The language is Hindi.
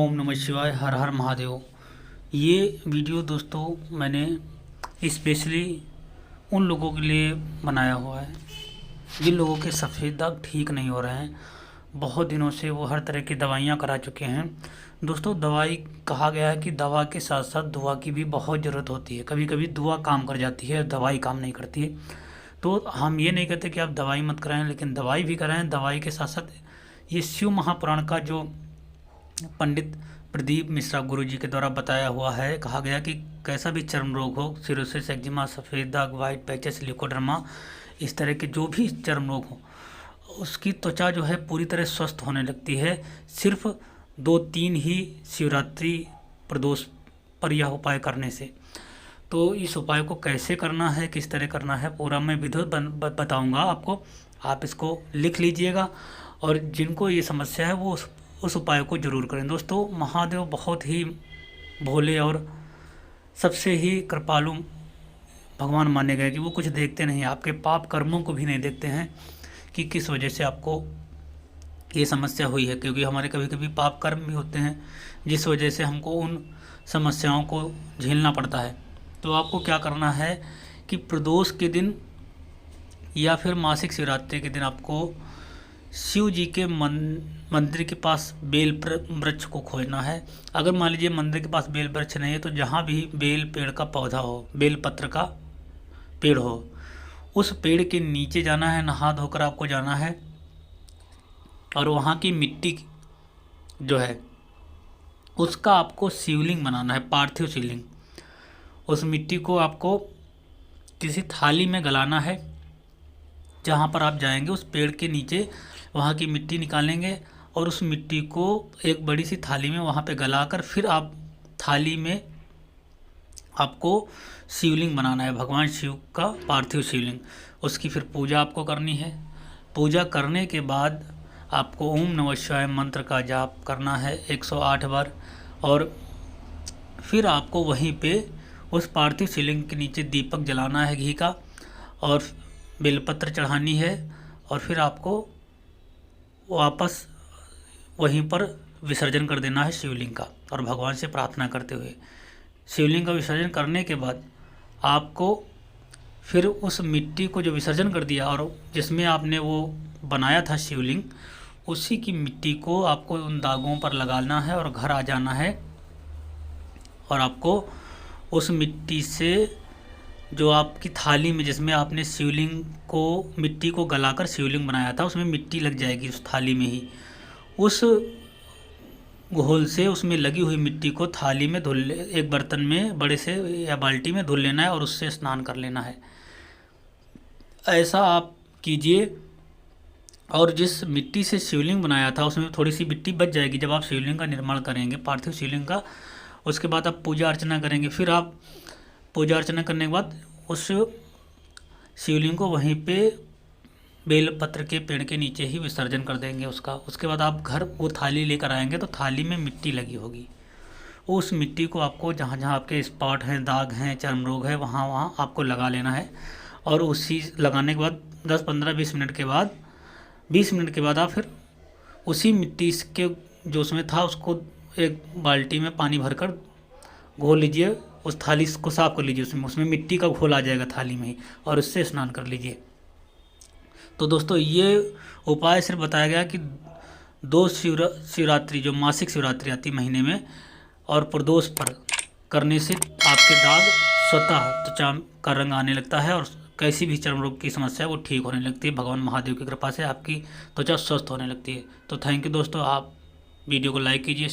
ओम नमः शिवाय, हर हर महादेव। ये वीडियो दोस्तों मैंने स्पेशली उन लोगों के लिए बनाया हुआ है जिन लोगों के सफ़ेद दाग ठीक नहीं हो रहे हैं। बहुत दिनों से वो हर तरह की दवाइयाँ करा चुके हैं। दोस्तों, दवाई कहा गया है कि दवा के साथ साथ दुआ की भी बहुत ज़रूरत होती है। कभी कभी दुआ काम कर जाती है, दवाई काम नहीं करती है। तो हम ये नहीं कहते कि आप दवाई मत कराएं, लेकिन दवाई भी कराएं। दवाई के साथ साथ ये शिव महापुराण का जो पंडित प्रदीप मिश्रा गुरु जी के द्वारा बताया हुआ है, कहा गया कि कैसा भी चर्म रोग हो, सिरोसिस, एक्जिमा, सफ़ेद दाग, वाइट पैचेस, लिकोडर्मा, इस तरह के जो भी चर्म रोग हो, उसकी त्वचा जो है पूरी तरह स्वस्थ होने लगती है सिर्फ 2-3 ही शिवरात्रि प्रदोष पर यह उपाय करने से। तो इस उपाय को कैसे करना है, किस तरह करना है, पूरा मैं विधिवत बताऊंगा आपको। आप इसको लिख लीजिएगा और जिनको ये समस्या है वो उस उपाय को जरूर करें। दोस्तों, महादेव बहुत ही भोले और सबसे ही कृपालु भगवान माने गए कि वो कुछ देखते नहीं, आपके पाप कर्मों को भी नहीं देखते हैं कि किस वजह से आपको ये समस्या हुई है। क्योंकि हमारे कभी कभी पाप कर्म भी होते हैं जिस वजह से हमको उन समस्याओं को झेलना पड़ता है। तो आपको क्या करना है कि प्रदोष के दिन या फिर मासिक शिवरात्रि के दिन आपको शिव जी के मंदिर के पास बेल वृक्ष को खोजना है। अगर मान लीजिए मंदिर के पास बेल वृक्ष नहीं है तो जहाँ भी बेल पेड़ का पौधा हो, बेल पत्र का पेड़ हो, उस पेड़ के नीचे जाना है, नहा धोकर आपको जाना है और वहाँ की मिट्टी जो है उसका आपको शिवलिंग बनाना है, पार्थिव शिवलिंग। उस मिट्टी को आपको किसी थाली में गलाना है। जहाँ पर आप जाएंगे उस पेड़ के नीचे वहाँ की मिट्टी निकालेंगे और उस मिट्टी को एक बड़ी सी थाली में वहाँ पे गलाकर फिर आप थाली में आपको शिवलिंग बनाना है, भगवान शिव का पार्थिव शिवलिंग। उसकी फिर पूजा आपको करनी है। पूजा करने के बाद आपको ओम नमः शिवाय मंत्र का जाप करना है 108 बार और फिर आपको वहीं पे उस पार्थिव शिवलिंग के नीचे दीपक जलाना है घी का और बेलपत्र चढ़ानी है और फिर आपको वापस वहीं पर विसर्जन कर देना है शिवलिंग का। और भगवान से प्रार्थना करते हुए शिवलिंग का विसर्जन करने के बाद आपको फिर उस मिट्टी को जो विसर्जन कर दिया और जिसमें आपने वो बनाया था शिवलिंग, उसी की मिट्टी को आपको उन दागों पर लगाना है और घर आ जाना है। और आपको उस मिट्टी से जो आपकी थाली में जिसमें आपने शिवलिंग को मिट्टी को गलाकर शिवलिंग बनाया था उसमें मिट्टी लग जाएगी उस थाली में ही। उस घोल से उसमें लगी हुई मिट्टी को थाली में धुल, एक बर्तन में बड़े से या बाल्टी में धुल लेना है और उससे स्नान कर लेना है। ऐसा आप कीजिए और जिस मिट्टी से शिवलिंग बनाया था उसमें थोड़ी सी मिट्टी बच जाएगी जब आप शिवलिंग का निर्माण करेंगे, पार्थिव शिवलिंग का। उसके बाद आप पूजा अर्चना करेंगे। फिर आप पूजा अर्चना करने के बाद उस शिवलिंग को वहीं पे बेल पत्र के पेड़ के नीचे ही विसर्जन कर देंगे उसका। उसके बाद आप घर वो थाली लेकर आएंगे तो थाली में मिट्टी लगी होगी। उस मिट्टी को आपको जहाँ जहाँ आपके स्पॉट हैं, दाग हैं, चर्म रोग है, वहाँ वहाँ आपको लगा लेना है। और उसी लगाने के बाद 10-15-20 मिनट के बाद 20 मिनट के बाद आप फिर उसी मिट्टी के जो उसमें था उसको एक बाल्टी में पानी भरकर घोल लीजिए, उस थाली को साफ कर लीजिए, उसमें मिट्टी का घोल आ जाएगा थाली में ही और उससे स्नान कर लीजिए। तो दोस्तों, ये उपाय सिर्फ बताया गया कि 2 शिवरात्रि जो मासिक शिवरात्रि आती महीने में और प्रदोष पर करने से आपके दाग स्वतः त्वचा का रंग आने लगता है और कैसी भी चर्म रोग की समस्या है वो ठीक होने लगती है। भगवान महादेव की कृपा से आपकी त्वचा स्वस्थ होने लगती है। तो थैंक यू दोस्तों, आप वीडियो को लाइक कीजिए।